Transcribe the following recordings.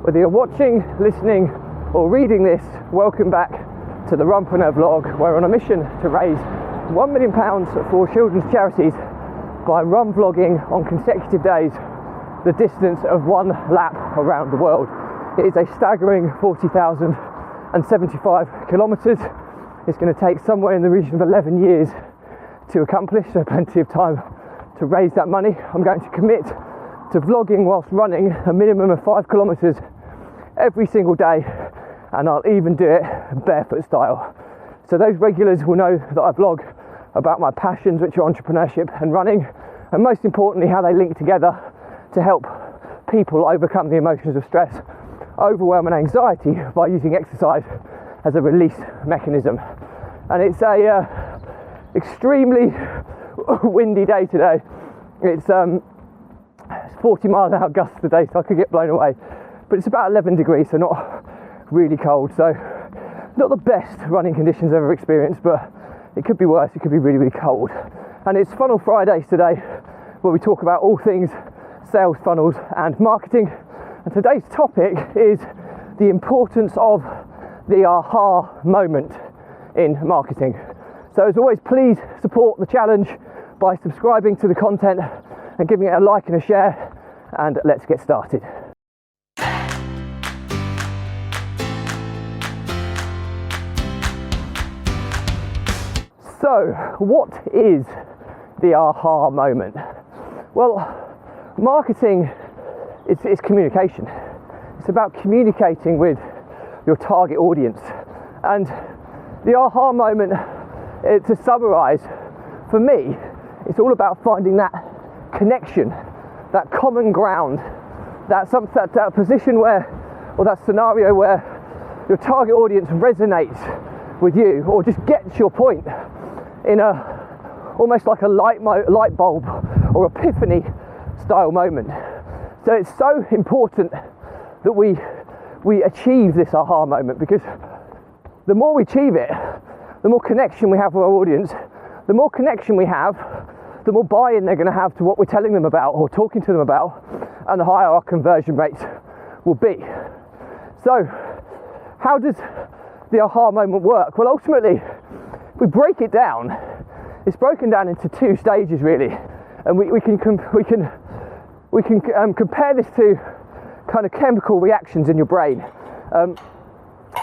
Whether you're watching, listening or reading this, welcome back to the Runpreneur vlog, where we're on a mission to raise £1 million for children's charities by run vlogging on consecutive days the distance of one lap around the world. It is a staggering 40,075 kilometres. It's going to take somewhere in the region of 11 years to accomplish, so plenty of time to raise that money. I'm going to commit to vlogging whilst running a minimum of 5 kilometres every single day, and I'll even do it barefoot style. So those regulars will know that I vlog about my passions, which are entrepreneurship and running, and most importantly how they link together to help people overcome the emotions of stress, overwhelm and anxiety by using exercise as a release mechanism. And it's a extremely windy day today. It's 40 mile an hour gusts today, so I could get blown away, but it's about 11 degrees, so not really cold, so not the best running conditions I've ever experienced, but it could be worse. It could be really, really cold. And it's Funnel Fridays today, where we talk about all things sales funnels and marketing, and today's topic is the importance of the aha moment in marketing. So as always, please support the challenge by subscribing to the content and giving it a like and a share, and let's get started. So, what is the aha moment? Well, marketing is communication. It's about communicating with your target audience. And the aha moment, to summarise, for me, it's all about finding that connection, that common ground, that position where, or that scenario where your target audience resonates with you, or just gets your point in almost like a light bulb or epiphany style moment. So it's so important that we achieve this aha moment, because the more we achieve it, the more connection we have with our audience. The more connection we have, the more buy-in they're going to have to what we're telling them about or talking to them about, and the higher our conversion rates will be. So how does the aha moment work? Well, ultimately, if we break it down, it's broken down into 2 stages really, and we can compare this to kind of chemical reactions in your brain.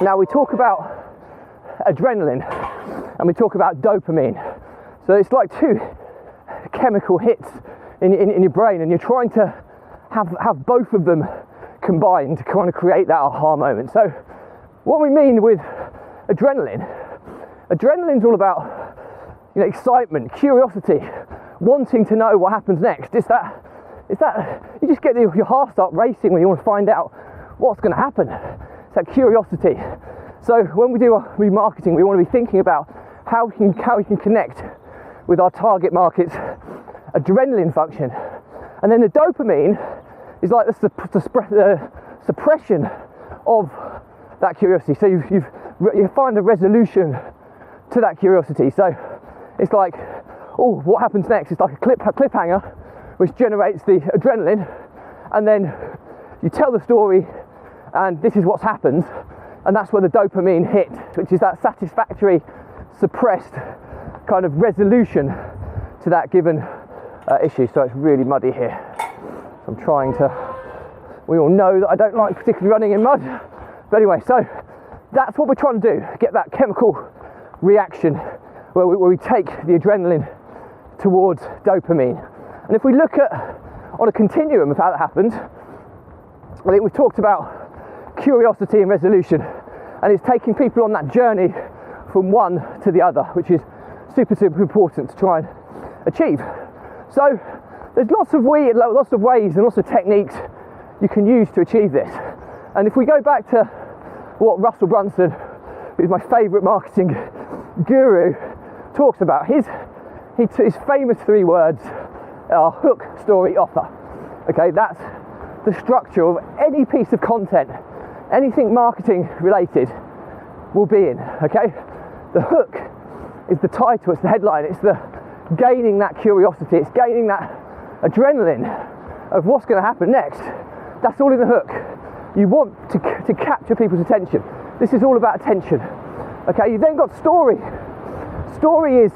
Now we talk about adrenaline and we talk about dopamine. So it's like 2 chemical hits in your brain, and you're trying to have both of them combined to kind of create that aha moment. So what we mean with adrenaline's all about, excitement, curiosity, wanting to know what happens next. It's that you just get your heart start racing when you want to find out what's going to happen. It's that curiosity. So when we do our remarketing, we want to be thinking about how we can connect with our target market's adrenaline function. And then the dopamine is like the suppression of that curiosity. So you find a resolution to that curiosity. So it's like, oh, what happens next? It's like a cliffhanger, which generates the adrenaline, and then you tell the story, and this is what's happened, and that's where the dopamine hit, which is that satisfactory, suppressed kind of resolution to that given issue. So it's really muddy here. So I'm trying to. We all know that I don't like particularly running in mud, but anyway, so that's what we're trying to do: get that chemical reaction where we take the adrenaline towards dopamine. And if we look at on a continuum of how that happens, I think we've talked about curiosity and resolution, and it's taking people on that journey from one to the other, which is super important to try and achieve. So there's lots of ways and lots of techniques you can use to achieve this. And if we go back to what Russell Brunson, who's my favourite marketing guru, talks about, his famous 3 words are hook, story, offer. Okay, that's the structure of any piece of content, anything marketing related will be in. Okay, the hook is the title, it's the headline, it's the gaining that curiosity, it's gaining that adrenaline of what's going to happen next. That's all in the hook. you want to capture people's attention. This is all about attention. Okay, you've then got story. Story is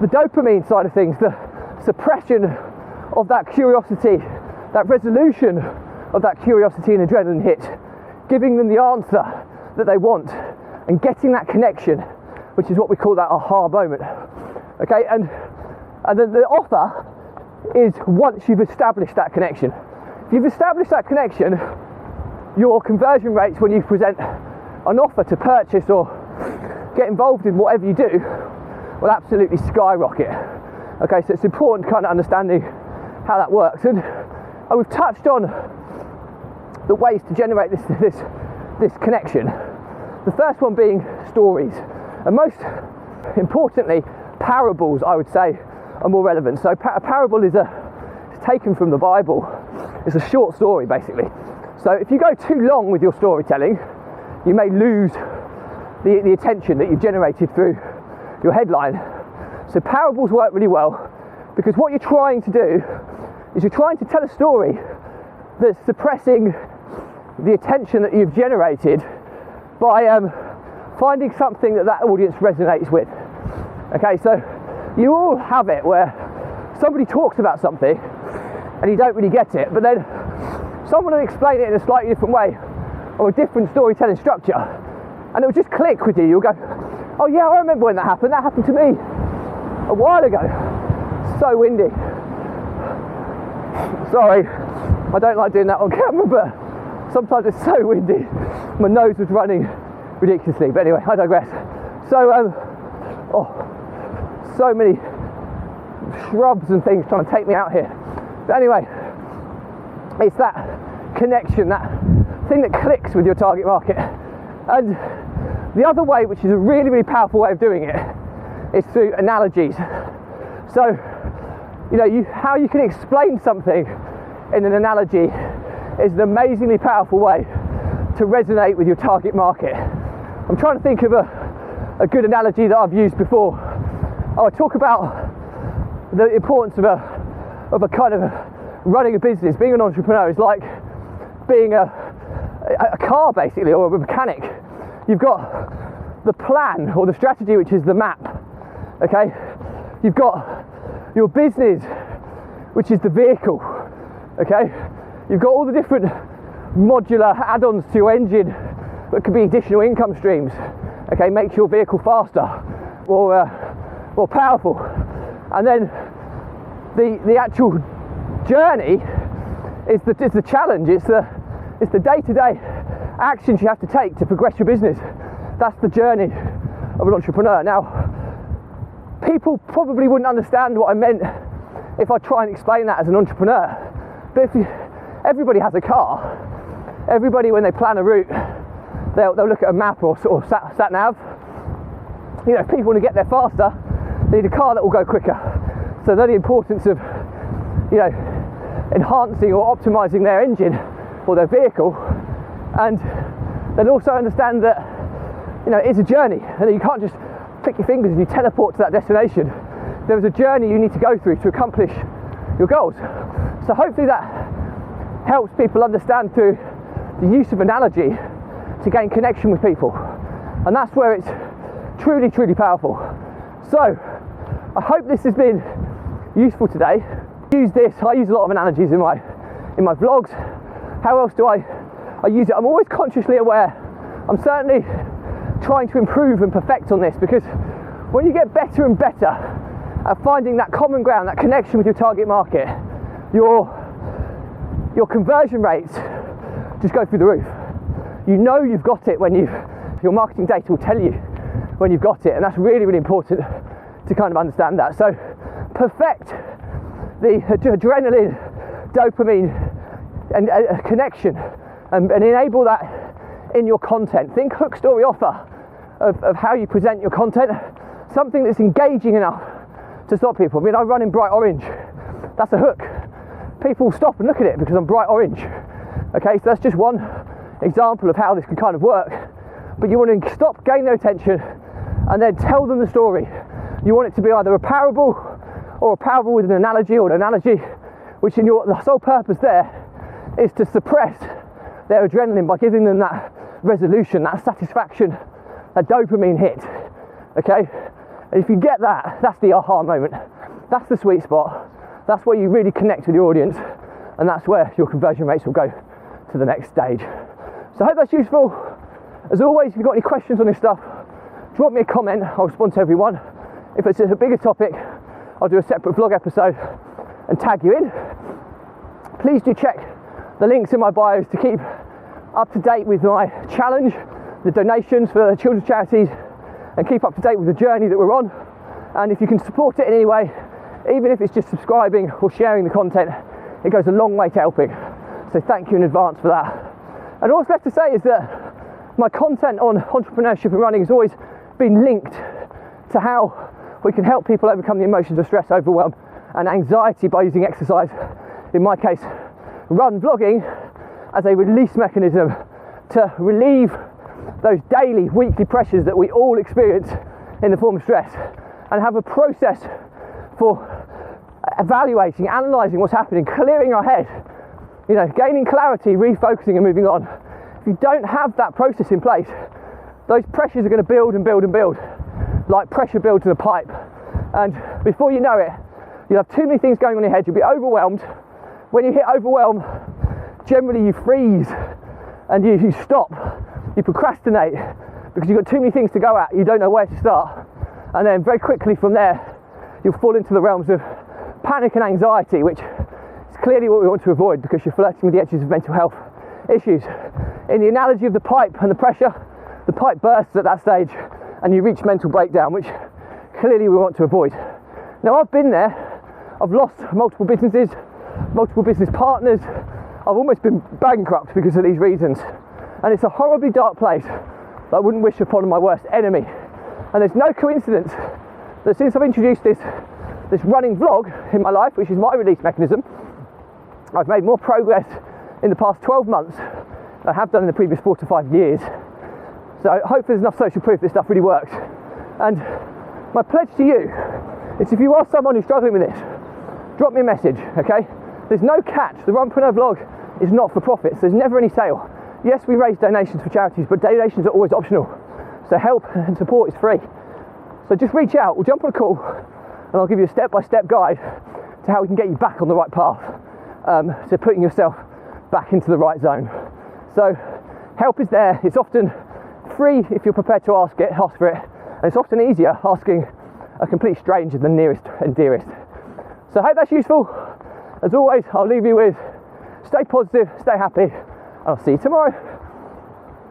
the dopamine side of things, the suppression of that curiosity, that resolution of that curiosity and adrenaline hit, giving them the answer that they want and getting that connection, which is what we call that aha moment. Okay, and then the offer is once you've established that connection. If you've established that connection, your conversion rates when you present an offer to purchase or get involved in whatever you do will absolutely skyrocket. Okay, so it's important kind of understanding how that works, and we've touched on the ways to generate this connection. The first one being stories, and most importantly, parables, I would say, are more relevant. So a parable is taken from the Bible. It's a short story, basically. So if you go too long with your storytelling, you may lose the attention that you've generated through your headline. So parables work really well because what you're trying to do is you're trying to tell a story that's suppressing the attention that you've generated by finding something that audience resonates with. Okay, so you all have it where somebody talks about something and you don't really get it, but then someone will explain it in a slightly different way or a different storytelling structure, and it will just click with you. You'll go, oh yeah, I remember when that happened to me a while ago. So windy. Sorry, I don't like doing that on camera, but sometimes it's so windy. My nose was running ridiculously, but anyway, I digress. So, so many shrubs and things trying to take me out here. But anyway, it's that connection, that thing that clicks with your target market. And the other way, which is a really, really powerful way of doing it, is through analogies. So, you know, how you can explain something in an analogy is an amazingly powerful way to resonate with your target market. I'm trying to think of a good analogy that I've used before. I talk about the importance of a kind of running a business. Being an entrepreneur is like being a car, basically, or a mechanic. You've got the plan or the strategy, which is the map. Okay, you've got your business, which is the vehicle. Okay, you've got all the different modular add-ons to your engine that could be additional income streams. Okay, makes your vehicle faster or more powerful. And then the actual journey is the challenge. It's the day-to-day actions you have to take to progress your business. That's the journey of an entrepreneur. Now, people probably wouldn't understand what I meant if I try and explain that as an entrepreneur. But everybody has a car. Everybody, when they plan a route, they'll look at a map or sat nav. You know, if people want to get there faster, they need a car that will go quicker. So the importance of, you know, enhancing or optimizing their engine or their vehicle, and then also understand that, you know, it's a journey, and you can't just click your fingers and you teleport to that destination. There is a journey you need to go through to accomplish your goals. So hopefully that helps people understand through the use of analogy to gain connection with people, and that's where it's truly, truly powerful. So I hope this has been useful today. I use a lot of analogies in my vlogs. How else do I use it? I'm always consciously aware. I'm certainly trying to improve and perfect on this, because when you get better and better at finding that common ground, that connection with your target market, your conversion rates just go through the roof. You know you've got it when your marketing data will tell you when you've got it, and that's really, really important to kind of understand that. So perfect the adrenaline, dopamine and connection, and enable that in your content. Think hook, story, offer of how you present your content, something that's engaging enough to stop people. I mean, I run in bright orange. That's a hook. People stop and look at it because I'm bright orange. Okay, so that's just one example of how this can kind of work. But you want to stop, gain their attention, and then tell them the story. You want it to be either a parable or a parable with an analogy, or an analogy which the sole purpose there is to suppress their adrenaline by giving them that resolution, that satisfaction, that dopamine hit, okay? And if you get that, that's the aha moment. That's the sweet spot. That's where you really connect with your audience, and that's where your conversion rates will go to the next stage. So I hope that's useful. As always, if you've got any questions on this stuff, drop me a comment. I'll respond to everyone. If it's a bigger topic, I'll do a separate vlog episode and tag you in. Please do check the links in my bios to keep up to date with my challenge, the donations for the children's charities, and keep up to date with the journey that we're on. And if you can support it in any way, even if it's just subscribing or sharing the content, it goes a long way to helping. So thank you in advance for that. And all that's left to say is that my content on entrepreneurship and running has always been linked to how we can help people overcome the emotions of stress, overwhelm and anxiety by using exercise. In my case, run vlogging as a release mechanism to relieve those daily, weekly pressures that we all experience in the form of stress, and have a process for evaluating, analysing what's happening, clearing our head, you know, gaining clarity, refocusing and moving on. If you don't have that process in place, those pressures are going to build and build and build, like pressure builds in a pipe. And before you know it, you'll have too many things going on in your head, you'll be overwhelmed. When you hit overwhelm, generally you freeze and you stop, you procrastinate because you've got too many things to go at, you don't know where to start. And then very quickly from there, you'll fall into the realms of panic and anxiety, which is clearly what we want to avoid because you're flirting with the edges of mental health issues. In the analogy of the pipe and the pressure, the pipe bursts at that stage and you reach mental breakdown, which clearly we want to avoid. Now I've been there, I've lost multiple businesses, multiple business partners, I've almost been bankrupt because of these reasons. And it's a horribly dark place that I wouldn't wish upon my worst enemy. And there's no coincidence that since I've introduced this running vlog in my life, which is my release mechanism, I've made more progress in the past 12 months than I have done in the previous 4 to 5 years. So hopefully there's enough social proof this stuff really works. And my pledge to you is, if you are someone who's struggling with this, drop me a message, okay? There's no catch. The Runpreneur vlog is not for profits. There's never any sale. Yes, we raise donations for charities, but donations are always optional. So help and support is free. So just reach out, we'll jump on a call, and I'll give you a step-by-step guide to how we can get you back on the right path, so putting yourself back into the right zone. So help is there. It's often free if you're prepared to ask for it, and it's often easier asking a complete stranger than nearest and dearest. So I hope that's useful. As always, I'll leave you with stay positive, stay happy, and I'll see you tomorrow.